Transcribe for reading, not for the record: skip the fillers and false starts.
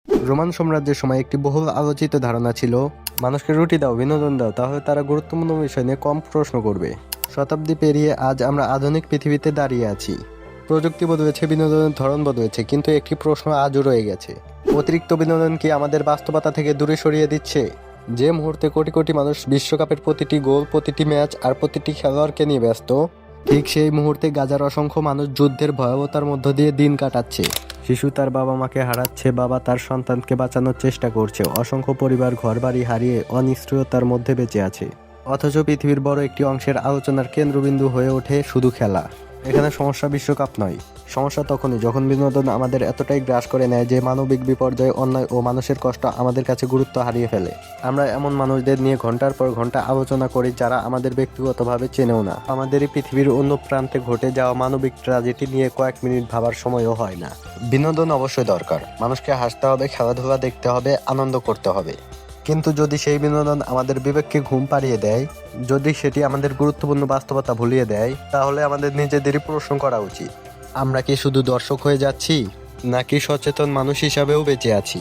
Roman সাম্রাজ্যের সময় একটি বহুল আলোচিত ধারণা ছিল, মানুষকে রুটি দাও, বিনোদন দাও, তাহলে তারা গুরুত্বপূর্ণ বিষয় নিয়ে কম প্রশ্ন করবে। শতাব্দী পেরিয়ে আজ আমরা আধুনিক পৃথিবীতে দাঁড়িয়ে আছি। প্রযুক্তি বদলেছে, বিনোদনের ধরন বদলেছে, কিন্তু একটি প্রশ্ন আজও রয়ে গেছে। অতিরিক্ত বিনোদন কি আমাদের বাস্তবতা থেকে দূরে সরিয়ে দিচ্ছে? যে মুহূর্তে কোটি কোটি মানুষ বিশ্বকাপের প্রতিটি গোল, প্রতিটি ম্যাচ আর প্রতিটি খেলোয়াড়কে নিয়ে ব্যস্ত, ঠিক সেই মুহূর্তে গাজার অসংখ্য মানুষ যুদ্ধের ভয়াবহতার মধ্য দিয়ে দিন কাটাচ্ছে। শিশু তার বাবা মাকে হারাচ্ছে, বাবা তার সন্তানকে বাঁচানোর চেষ্টা করছে, অসংখ্য পরিবার ঘরবাড়ি হারিয়ে অনিশ্চয়তার মধ্যে বেঁচে আছে। অথচ পৃথিবীর বড় একটি অংশের আলোচনার কেন্দ্রবিন্দু হয়ে ওঠে শুধু খেলা। এখানে সমস্যা বিশ্বকাপ নয়, সমস্যা তখনই যখন বিনোদন আমাদের এতটাই গ্রাস করে নেয় যে মানবিক বিপর্যয়, অন্যায় ও মানুষের কষ্ট আমাদের কাছে গুরুত্ব হারিয়ে ফেলে। আমরা এমন মানুষদের নিয়ে ঘন্টার পর ঘন্টা আলোচনা করি যারা আমাদের ব্যক্তিগতভাবে চেনেও না। আমাদেরই পৃথিবীর অন্য প্রান্তে ঘটে যাওয়া মানবিক ট্র্যাজেডি নিয়ে কয়েক মিনিট ভাবার সময়ও হয় না। বিনোদন অবশ্যই দরকার, মানুষকে হাসতে হবে, খেলাধুলা দেখতে হবে, আনন্দ করতে হবে, কিন্তু যদি সেই বিনোদন আমাদের বিবেককে ঘুম পাড়িয়ে দেয়, যদি সেটি আমাদের গুরুত্বপূর্ণ বাস্তবতা ভুলিয়ে দেয়, তাহলে আমাদের নিজেদেরই প্রশ্ন করা উচিত, আমরা কি শুধু দর্শক হয়ে যাচ্ছি নাকি সচেতন মানুষ হিসাবেও বেঁচে আছি।